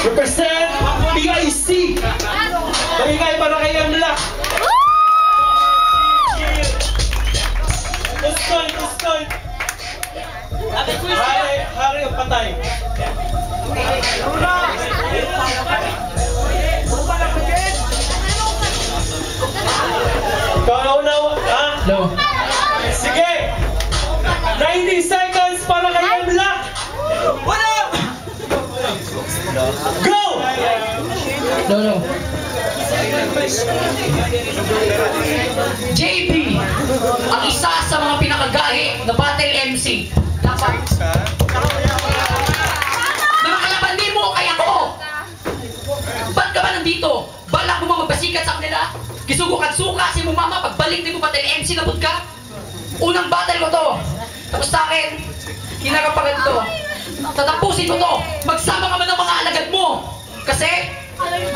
Represent PIC. Maingay para kay Emla. Tuskoy. Hari o patay. Ikaw na una, ha? No. Sige! 90 seconds para kay Emla! What up? Go! No. JP, ang isa sa mga pinakagahi na battle MC. Dapat. Mga kalaban din mo, kaya ko. Ba't ka ba nandito? Balak mo mga magpasikat sa kanila? Gisugo kag suka si mo mama, pagbalik din mo battle MC na ka? Unang battle ko to. Tapos sa akin, kinakapagan to. Tatapusin ko to. Magsama ka man ng mga alagad mo. Kasi,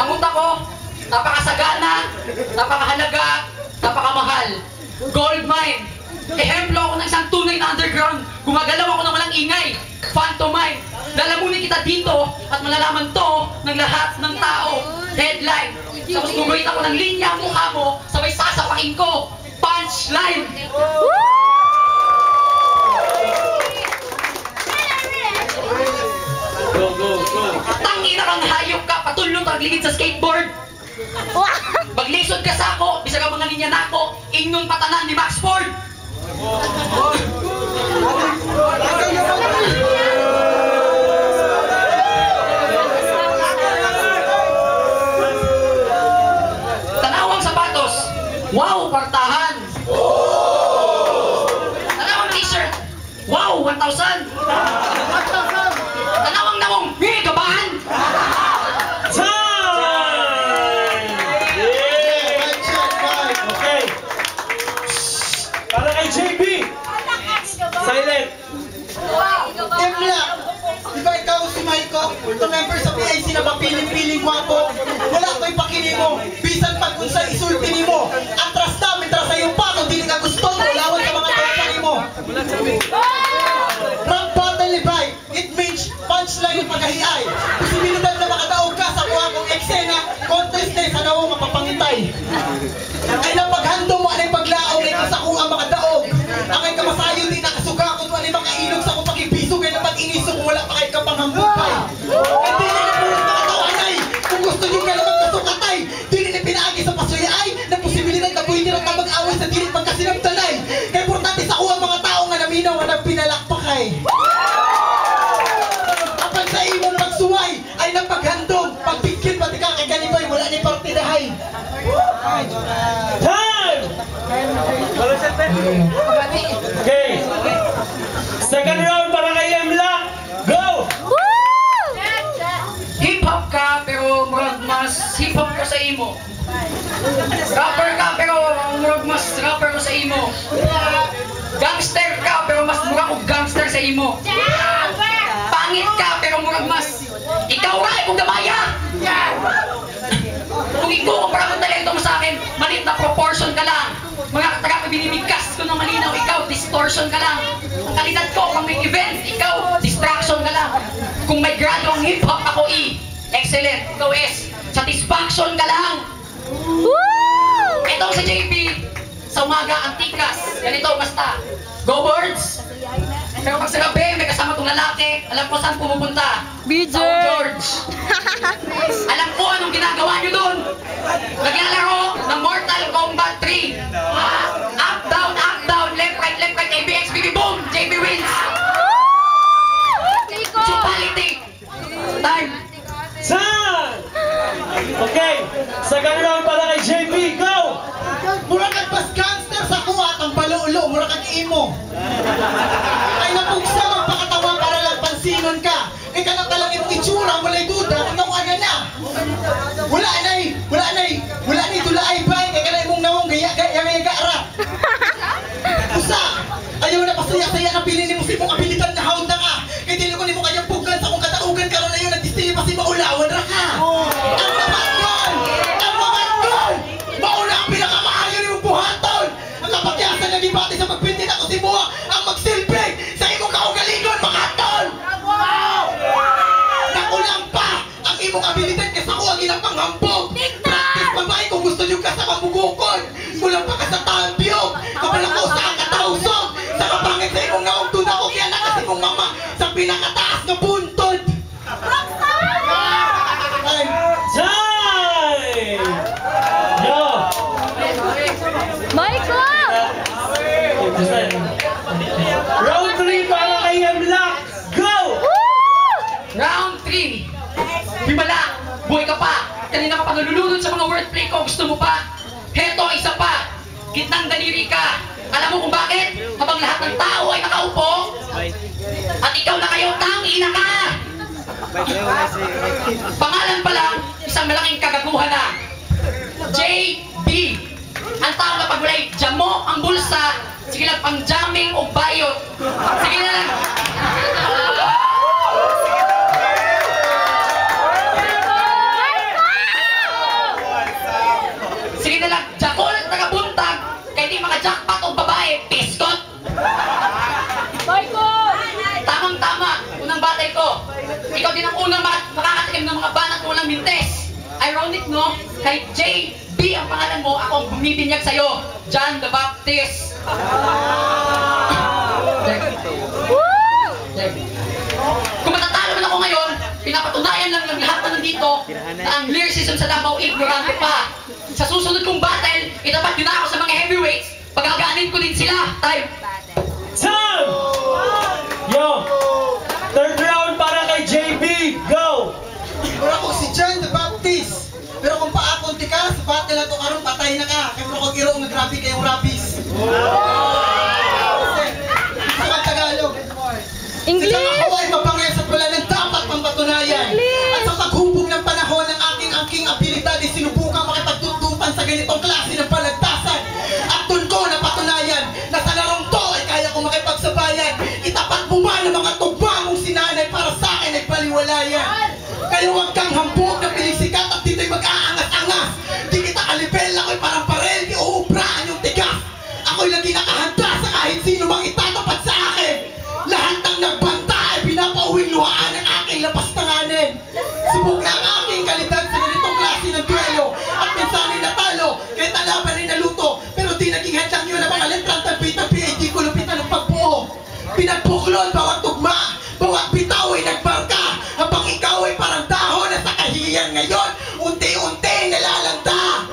ang utak ko, napakasagana, napakahalaga, napakamahal. Gold mine. Ehemplo ako ng isang tunay na underground. Gumagalaw ako ng walang ingay. Phantom mine. Lalamunin kita dito at malalaman to ng lahat ng tao. Headline. Tapos guguhit ako ng linya ang mukha mo, sabay sasapakin ko. Punchline. Go. Tangina kang hayop ka, patulong tagligid sa skateboard. Maglisod ka sa ako, bisa ka mga linya na ako, ingnon patanan ni Max Ford. Tanawang sapatos, wow, kwartahan. Tanawang t-shirt, wow, 1,000. Tanawang nawong, gabahan. Okay. Para kay JP. Silent. Emla, di ba ikaw si Maiko? Ito member sa PIC na ba piling-piling gwapo? Wala ko'y pakini mo. Bisan pag kung sa isulti ni mo. Atras namin, tras sa iyong pako. Dili ka gusto mo. Lawan sa mga tropa ni mo. Rap battle ni Bay. It means punchline yung paghahiay. Posibilidad na makadaog ka sa kuha kong eksena. Contest na sa nawang mapapangitay. Ay napaghandong mo anay paglaong na sa kuha makadaog. Ang ay kamasayo di nakasuga kung anay makailog sa kung pakipiso. Kaya naman iniso kung wala pa kayo kapanghambukay. Kaya di na napulit makatawanay. Kung gusto nyo ka naman kasukatay. Di na pinaagi sa pasuyay. Na posibilidad na pwede rin ka mag-away sa dilit pagkasinagtanay. Kaya importante sa kuha mga tao nga naminaw nga nagpinalakpakay. Apan sa imo na magsuway ay napaghandong. Pagpikit pati ka kay ganibay wala ni partidahay. Time! Okay. Second round para kay Emla. Go! Hip-hop ka, pero murag mas hip-hop ko sa imo. Rapper ka, pero murag mas rapper ko sa imo. Gangster ka, pero mas murag og gangster sa imo. Pangit ka, pero murag mas ikaw ra kung gamaya. Kung ikaw kumpara ng talento mo sa akin, maliit na proportion ka lang. Mga taga binibigkas ko ng malinaw, ikaw distortion ka lang. Ang kalidad ko pang may event, ikaw distraction ka lang. Kung may grado ang hip-hop, ako excellent. Ikaw satisfaction ka lang. Itong si JP, sa umaga, antikas. Ganito, basta. Go Birds! Pero pag sa gabi, may kasama itong lalaki, alam ko saan pumupunta. BJ! South George! Alam ko anong ginagawa nyo doon. Naglalaro ng Mortal Kombat 3. Up, down, left, right, ABX, BB, boom! JB wins! Mutuality! Time! Time! Okay. Second round para kay JP. Go! Mura kang pas gangster sa kuha ang paluulo, mura kang imo. Ay napugsa magpakatawa para lang pansinon ka. Ikaw na talang imong itsura, wala'y duda, ikaw ano na. Wala nay tulaay bay, kaya ka na imong nawong gaya-gaya-gara. Usa, ayaw na pasaya-saya na pili ni mo si mong abilidad na haunda ka. Kaya dili ko ni mo kanyang pugan sa kong kataugan karon na yun, nagdistili pa si maulawan ra ka. Ang naman mauna ang pinakamaayo ni mong buhaton. Ang kapatyasan na dibati sa magpindin ako si Buha, ang magsilbig sa imong kaugalingon, makaton. Nakulang pa ang imong abilidad kasi ako ang ilang panghambog. Practice babae kung gusto nyo ka sa kabugukon. Kulang pa ka sa tabiog. Kapala ko sa katawsog. Sa kapangit sa imong naong tuna ko kaya na kasi mong mama sa pinakataas na buntod. Time! Yo! Michael! Round 3 para kay Emlak! Go! Round 3. Himala, buhay ka pa. Kanina ka pa nalulunod sa mga wordplay ko. Gusto mo pa? Heto, isa pa. Gitnang daliri ka. Alam mo kung bakit? Habang lahat ng tao ay nakaupo. At ikaw na kayo, tangina ka. Pangalan pa lang, isang malaking kagaguhan na. JB. Ang tao na pag walay jamo ang bulsa, sige lang pang jamming o bayot. Sige na lang. Sige na lang, jakol at tagabuntag, kaya di maka-jackpot o babae, piskot. Michael! Tamang-tama, unang batay ko. Ikaw din ang unang makakatikim ng mga banat mo walang mintes. Ironic, no? Kahit JB ang pangalan mo, ako ang bumibinyag sa'yo. John the Baptist. Kung matatalo man ako ngayon, pinapatunayan lang ng lahat na nandito na ang lyricism sa Davao ignorante pa. Sa susunod kong battle, itapat din ako sa mga heavyweights. Pagkakaanin ko din sila. Time. Time! Yo! Third round para kay JB! Go! Pero ako si John the Baptist. Pero kung paakon ti ka, sa battle na to karon patay na ka. Kaya mo ko giro nga grabe kayong rapis. Sa mga Tagalog. English! Sa ako ay mapangya sa pula ng dapat pangpatunayan. English! At sa paghumbog ng panahon ng aking angking abilidad ay sinubukang makipagtutupan sa ganitong klase ng palagtasan. At dun ko napatunayan na sa larong to ay kaya kong makipagsabayan. Itapat mo man ang mga tugma mong sinanay para sa akin ay paliwalayan. Kaya huwag kang hambog na pilisikat at dito'y mag-aangas-angas. Di kita kalibel, ako'y parang parel, di uubraan yung tigas. Ako'y lagi nakahanda sa kahit sino mang itatapat sa akin. Lahat ng nagbanta ay pinapauwing luhaan ng aking lapastanganin. Subok na ang aking kalidad sa ganitong klase ng duelo. At minsan ay natalo, kahit alaban ay naluto. Pero di naging hadlang yun ang mga letrang tabi-tabi ay di kulupitan ng pagbuo. Pinagbuklod bawat tugma, bawat bitaw ay nagbarka. Habang ikaw ay parang dahon na sa kahihiyan ngayon, unti-unti nalalanda.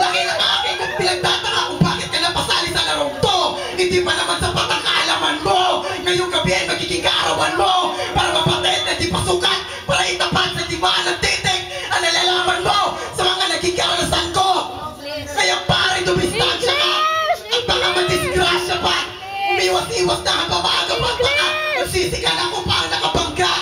Laki ng aking pinagtataka kung bakit ka napasali sa larong to. Hindi pa naman sapat ang kaalaman mo. Ngayong gabi ay magiging kaarawan mo. Para mapatid na di pasukat, para itapat sa tibaan ng titik ang nalalaman mo sa mga naging karanasan ko. Kaya pare, dumistansya ka at baka madisgrasya pa. Umiwas-iwas na ang babaga pagpaka. Nagsisikan ako pa ang nakabangga.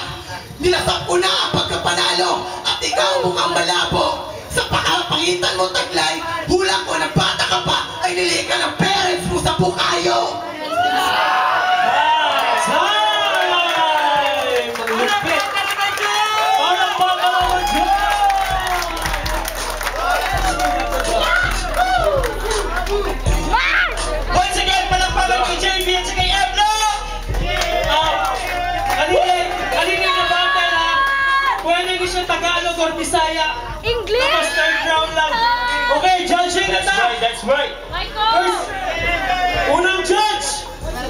Nilasap ko na ang pagkapanalo at ikaw mukhang malabo. Sa pakapangitan mo taglay, hula ko na bata ka pa ay nilika ng parents mo sa bukayo. Time! Lupit! Parang makalawan dyan! Once again, palakpakan kay JB at sa kay Emlak! Kanina yung battle ha? Pwede ko siya Tagalog or Bisaya. English! Tapos third round lang. Okay, judging na tayo! That's right! Michael! First, unang judge!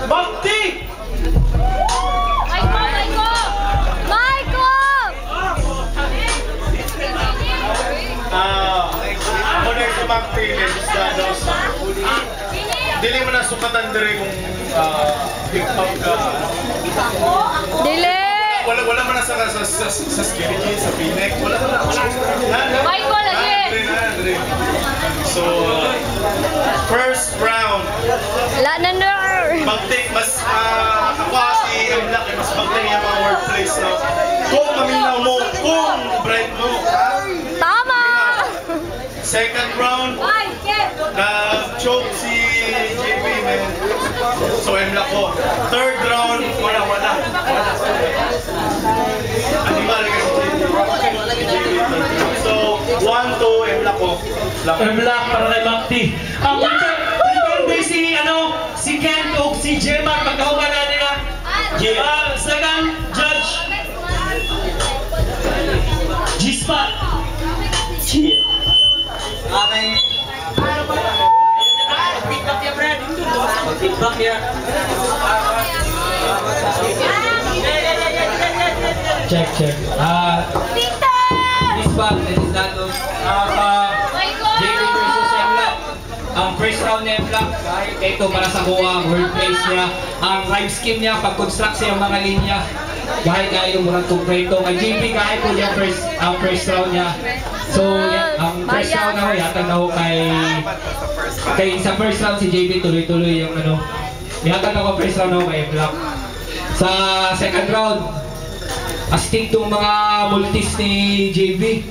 Bakti! Michael! Ako na yung sumangpilin sa dos. Dili mo na sukatan dire kung TikTok ka. Dili! Wala mo na sa skiriki, sa pinek. Wala na. Michael, again! Andre. So, first round. Wala na ner! Mag-take, mas ako si Emlak, mas mag-take yung mga workplace na kung maminaw mo, kung bright mo. Tama! Second round, na-choke si JB, man. So, Emlak ko. Third round, wala. Animal kasi JB. So, 1-2, Emlak ko. Emlak para kay Bakti. Prepare day si Ken o si Gemma pagkahuman na nila. Second judge. spot. Yeah. Okay. Feedback here. Check. This bag, Legislado. JP versus Emlock. Ang first round ni Emlock, ito para sa kuha, world place niya. Ang rhyme scheme niya, pag-construct siya ng mga linya. Kahit nga yung murang konkreto. Ang JP kahit po niya ang first round niya. So, ang first round ako, yatag ako kay sa first round si JP tuloy-tuloy yung ano. Yatag ako first round ako kay Emlock. Sa second round, astig tong mga multis ni JB.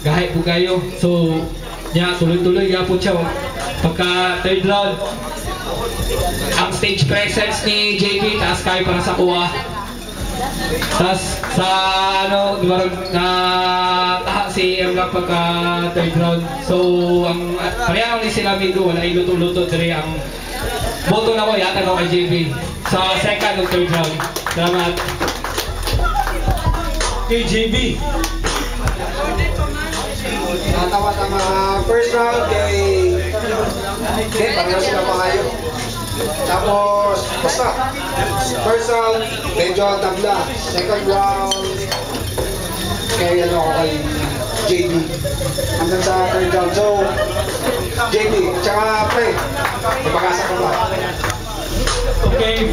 Gahit po kayo. So, niya tuloy-tuloy po siya. Pagka third round, ang stage presence ni JB taas kayo para sa kuha. Tapos sa ano, di ba taha si Emlock pagka third round. So, ang parehang ni sila amigo, wala iluto-luto dire ang boto na ko yata ko kay JB sa second o third round. Salamat. Kay JB. Natawat ang first round kay pareho sila pangayo. Tapos, basta, first round, medyo tabla. Second round, kay JB. Hanggang sa third round. So, JB, tsaka pre, ipagasa ko ba? Okay.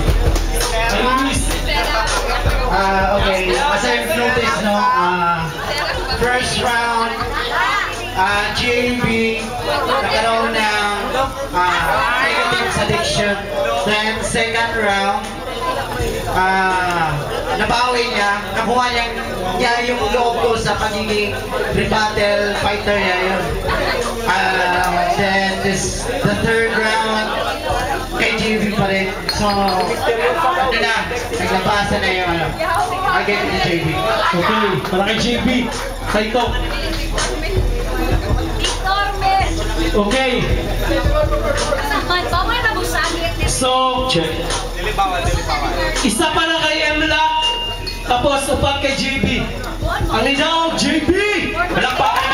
Okay, as I've noticed, no, first round, JB nagkaroon ng negative addiction. Then second round, nabawi niya, nakuha niya yung loob ko sa pagiging rebuttal fighter niya yun. Then the third round, kay JB pa rin. So, ano na, naglabasan na yung ano. I get it to JB. Okay, para kay JB. Saito. Okay. So, check. Isa para kay Emlock. Tapos upat kay JB. Ang idaw, JB! Palakpakan